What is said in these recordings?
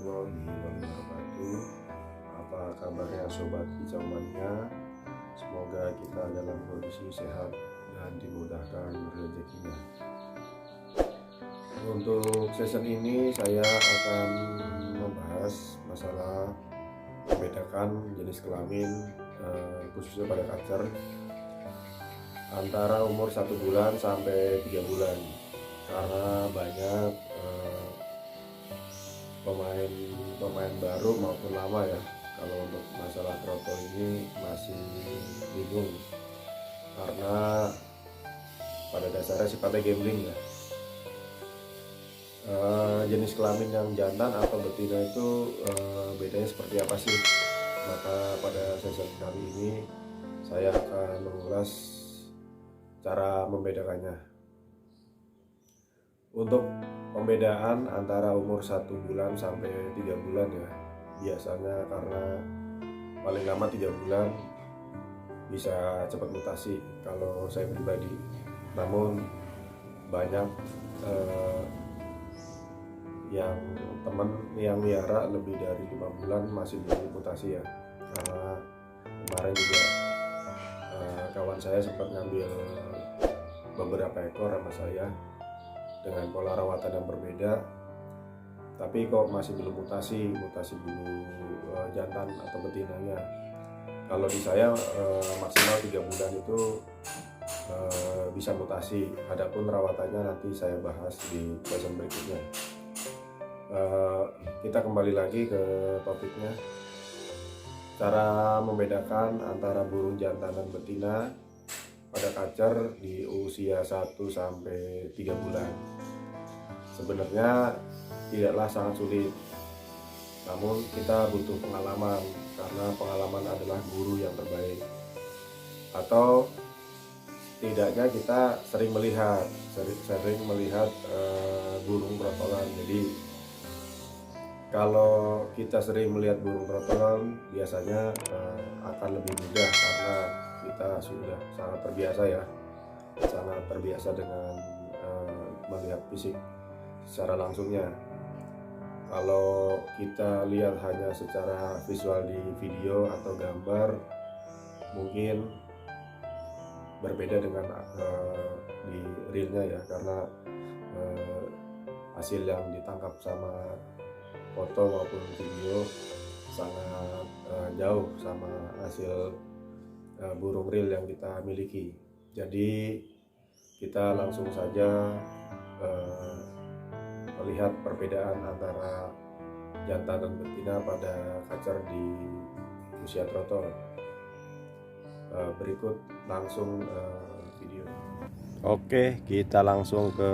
warahmatullahi wabarakatuh. Apa kabarnya sobat kicau mania? Semoga kita dalam kondisi sehat dan dimudahkan rezekinya. Untuk season ini saya akan membahas masalah membedakan jenis kelamin khususnya pada kacer antara umur 1 bulan sampai 3 bulan, karena banyak pemain baru maupun lama ya, kalau untuk masalah troto ini masih bingung karena pada dasarnya sifatnya gambling ya. Jenis kelamin yang jantan atau betina itu bedanya seperti apa sih? Maka pada sesi kali ini saya akan mengulas cara membedakannya. Untuk pembedaan antara umur 1 bulan sampai 3 bulan ya, biasanya karena paling lama 3 bulan bisa cepat mutasi kalau saya pribadi. Namun banyak yang teman yang miara lebih dari 5 bulan masih belum mutasi ya, karena kemarin juga kawan saya sempat ngambil beberapa ekor sama saya dengan pola rawatan yang berbeda, tapi kok masih belum mutasi bulu jantan atau betinanya. Kalau di saya maksimal 3 bulan itu bisa mutasi. Adapun rawatannya nanti saya bahas di sesi berikutnya. Kita kembali lagi ke topiknya. Cara membedakan antara burung jantan dan betina pada kacer di usia 1 sampai 3 bulan. Sebenarnya tidaklah sangat sulit, namun kita butuh pengalaman, karena pengalaman adalah guru yang terbaik. Atau tidaknya kita sering melihat burung trotolan. Jadi kalau kita sering melihat burung trotolan, biasanya akan lebih mudah karena kita sudah sangat terbiasa dengan melihat fisik secara langsungnya. Kalau kita lihat hanya secara visual di video atau gambar, mungkin berbeda dengan di realnya ya, karena hasil yang ditangkap sama foto maupun video sangat jauh sama hasil burung real yang kita miliki. Jadi kita langsung saja melihat perbedaan antara jantan dan betina pada kacer di usia troto. Berikut langsung video. Oke, kita langsung ke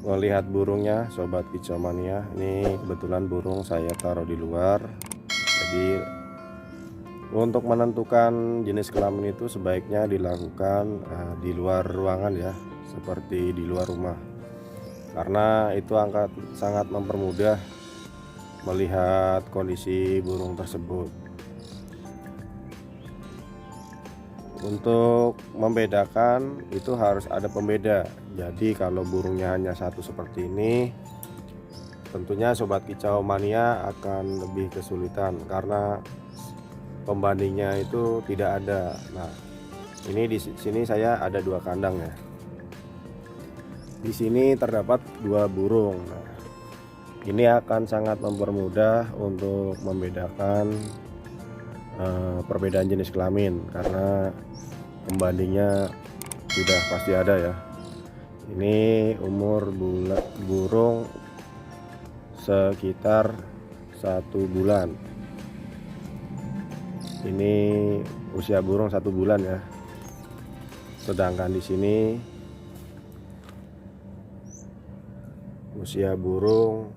melihat burungnya sobat kicau mania. Ini kebetulan burung saya taruh di luar. Jadi untuk menentukan jenis kelamin itu sebaiknya dilakukan di luar ruangan ya, seperti di luar rumah, karena itu sangat mempermudah melihat kondisi burung tersebut. Untuk membedakan itu harus ada pembeda. Jadi kalau burungnya hanya satu seperti ini, tentunya sobat kicau mania akan lebih kesulitan karena pembandingnya itu tidak ada. Nah, ini di sini saya ada 2 kandang ya. Di sini terdapat 2 burung. Nah, ini akan sangat mempermudah untuk membedakan perbedaan jenis kelamin, karena pembandingnya sudah pasti ada ya. Ini umur burung sekitar 1 bulan. Ini usia burung 1 bulan ya. Sedangkan di sini usia burung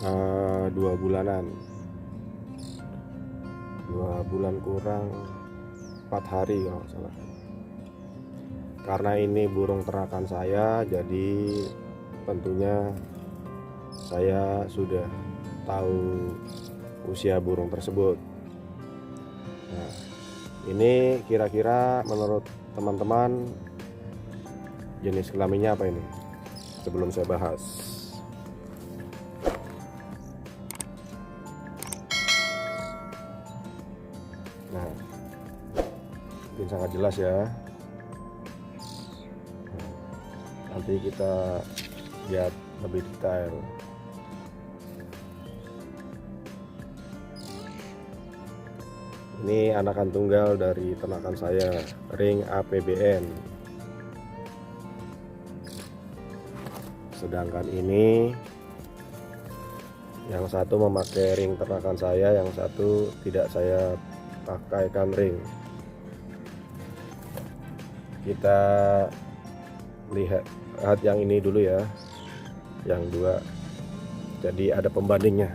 2 bulanan. 2 bulan kurang 4 hari kalau nggak salah. Karena ini burung ternakan saya, jadi tentunya saya sudah tahu usia burung tersebut. Nah, ini kira-kira menurut teman-teman jenis kelaminnya apa ini? Sebelum saya bahas, mungkin sangat jelas ya. Nanti kita lihat lebih detail. Ini anakan tunggal dari ternakan saya, ring APBN. Sedangkan ini yang satu memakai ring ternakan saya, yang satu tidak saya pakaikan ring. Kita lihat yang ini dulu ya, yang dua. Jadi ada pembandingnya.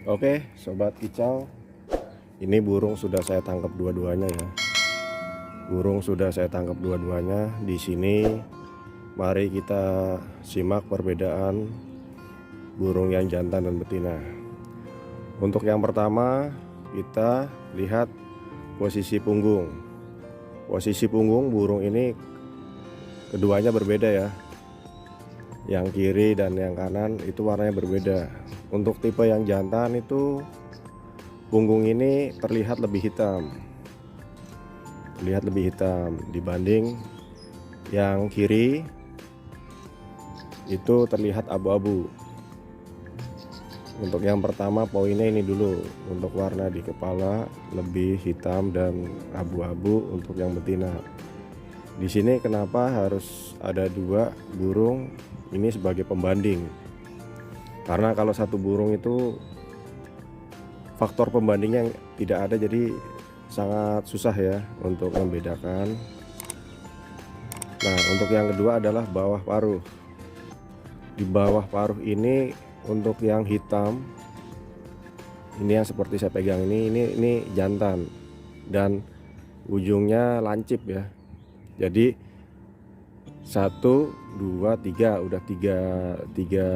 Oke, sobat kicau. Ini burung sudah saya tangkap dua-duanya ya. Burung sudah saya tangkap dua-duanya. Di sini mari kita simak perbedaan burung yang jantan dan betina. Untuk yang pertama, kita lihat posisi punggung. Posisi punggung burung ini keduanya berbeda ya. Yang kiri dan yang kanan itu warnanya berbeda. Untuk tipe yang jantan itu punggung ini terlihat lebih hitam. Terlihat lebih hitam dibanding yang kiri itu terlihat abu-abu. Untuk yang pertama poinnya ini dulu. Untuk warna di kepala lebih hitam dan abu-abu untuk yang betina. Di sini kenapa harus ada dua burung ini sebagai pembanding? Karena kalau satu burung itu faktor pembandingnya tidak ada, jadi sangat susah ya untuk membedakan. Nah, untuk yang kedua adalah bawah paruh. Di bawah paruh ini untuk yang hitam, ini yang seperti saya pegang ini jantan dan ujungnya lancip ya. Jadi 1, 2, 3 udah tiga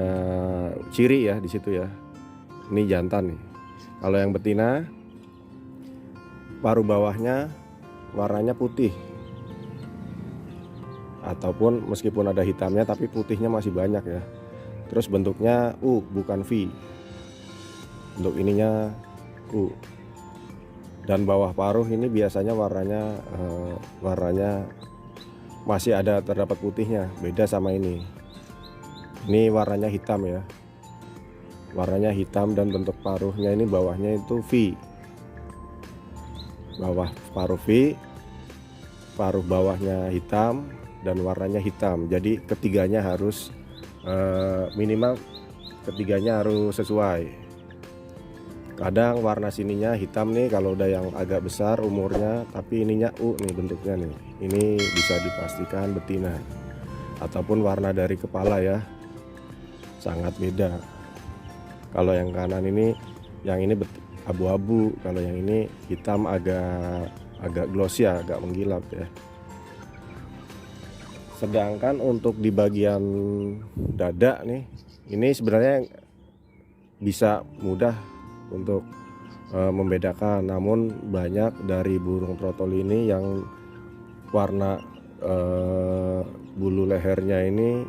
ciri ya di situ ya. Ini jantan nih. Kalau yang betina, paruh bawahnya warnanya putih, ataupun meskipun ada hitamnya tapi putihnya masih banyak ya. Terus bentuknya U bukan V. Untuk ininya U. Dan bawah paruh ini biasanya warnanya masih ada terdapat putihnya, beda sama ini. Ini warnanya hitam ya. Warnanya hitam dan bentuk paruhnya ini bawahnya itu V. Bawah paruh V, paruh bawahnya hitam dan warnanya hitam. Jadi ketiganya harus minimal ketiganya harus sesuai. Kadang warna sininya hitam nih kalau udah yang agak besar umurnya, tapi ininya U nih bentuknya nih. Ini bisa dipastikan betina. Ataupun warna dari kepala ya, sangat beda. Kalau yang kanan ini, yang ini abu-abu, kalau yang ini hitam agak glossy ya, agak menggilap ya. Sedangkan untuk di bagian dada nih, ini sebenarnya bisa mudah untuk membedakan. Namun banyak dari burung trotol ini yang warna bulu lehernya ini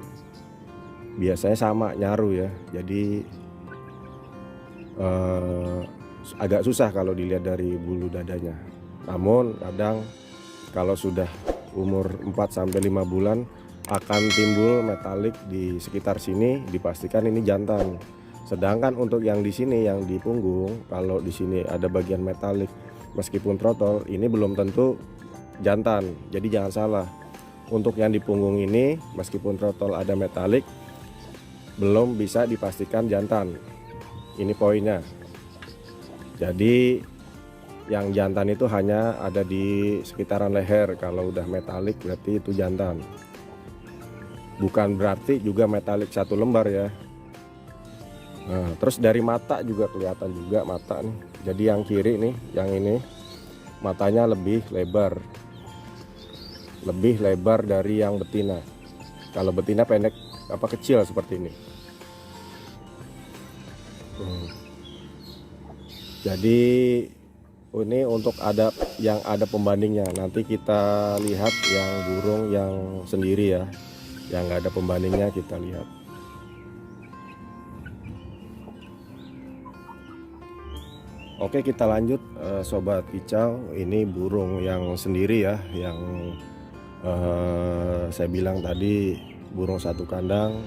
biasanya sama, nyaru ya. Jadi agak susah kalau dilihat dari bulu dadanya. Namun kadang kalau sudah umur 4-5 bulan akan timbul metalik di sekitar sini, dipastikan ini jantan. Sedangkan untuk yang di sini, yang di punggung, kalau di sini ada bagian metalik meskipun trotol, ini belum tentu jantan. Jadi jangan salah. Untuk yang di punggung ini meskipun trotol ada metalik, belum bisa dipastikan jantan. Ini poinnya. Jadi yang jantan itu hanya ada di sekitaran leher. Kalau udah metalik berarti itu jantan. Bukan berarti juga metalik satu lembar ya. Nah, terus dari mata juga kelihatan juga mata nih. Jadi yang kiri nih, yang ini matanya lebih lebar. Lebih lebar dari yang betina. Kalau betina pendek kecil seperti ini. Jadi ini untuk yang ada pembandingnya. Nanti kita lihat yang burung yang sendiri ya, yang nggak ada pembandingnya kita lihat. Oke, kita lanjut sobat kicau. Ini burung yang sendiri ya, yang saya bilang tadi burung satu kandang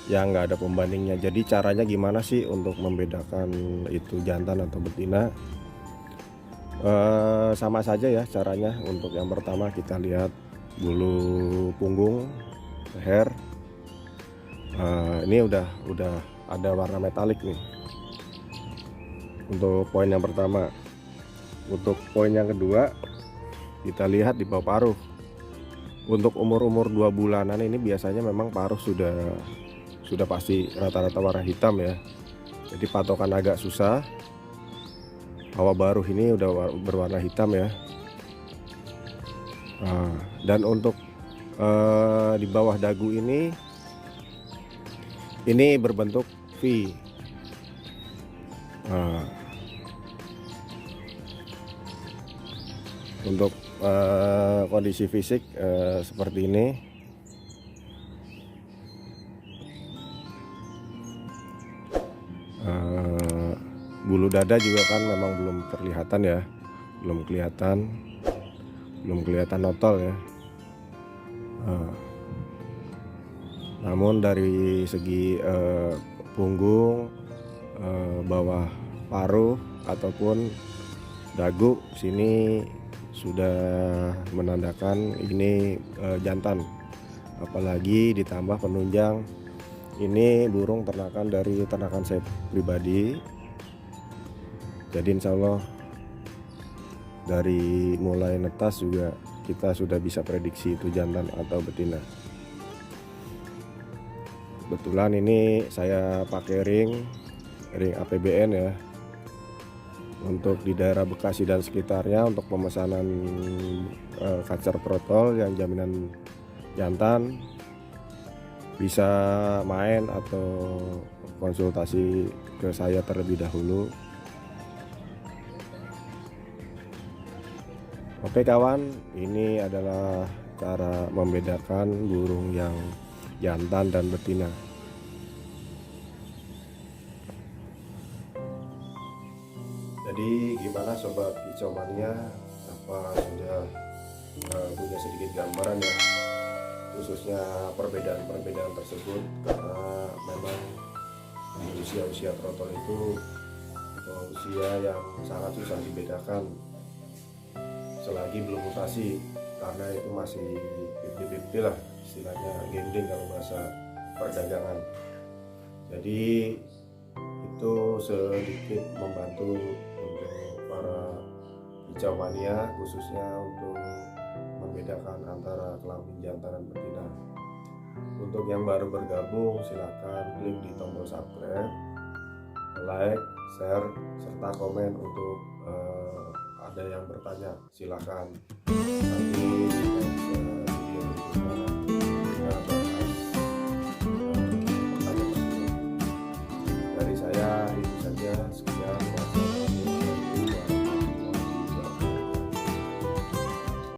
yang nggak ada pembandingnya. Jadi caranya gimana sih untuk membedakan itu jantan atau betina? Sama saja ya caranya. Untuk yang pertama kita lihat bulu punggung, leher. Ini udah ada warna metalik nih. Untuk poin yang pertama. Untuk poin yang kedua, kita lihat di bawah paruh. Untuk umur 2 bulanan ini biasanya memang paruh sudah pasti rata-rata warna hitam ya. Jadi patokan agak susah. Hawa baru ini udah berwarna hitam ya. Dan untuk di bawah dagu ini berbentuk V. Untuk kondisi fisik seperti ini. Bulu dada juga kan memang belum terlihatan ya, belum kelihatan notol ya. Namun dari segi punggung, bawah paruh ataupun dagu sini sudah menandakan ini jantan. Apalagi ditambah penunjang ini burung ternakan dari ternakan saya pribadi. Jadi insya Allah dari mulai netas juga kita sudah bisa prediksi itu jantan atau betina. Kebetulan ini saya pakai ring APBN ya, untuk di daerah Bekasi dan sekitarnya untuk pemesanan kacer protol yang jaminan jantan. Bisa main atau konsultasi ke saya terlebih dahulu. Oke kawan, ini adalah cara membedakan burung yang jantan dan betina. Jadi gimana sobat kicau mania, apa sudah punya sedikit gambaran ya, khususnya perbedaan tersebut, karena memang di usia trotol itu usia yang sangat susah dibedakan selagi belum mutasi, karena itu masih 50-50 lah istilahnya, gambling kalau bahasa perdagangan. Jadi itu sedikit membantu untuk para kicau mania, khususnya untuk membedakan antara kelamin jantan dan betina. Untuk yang baru bergabung, silahkan klik di tombol subscribe, like, share, serta komen. Untuk ada yang bertanya silahkan nanti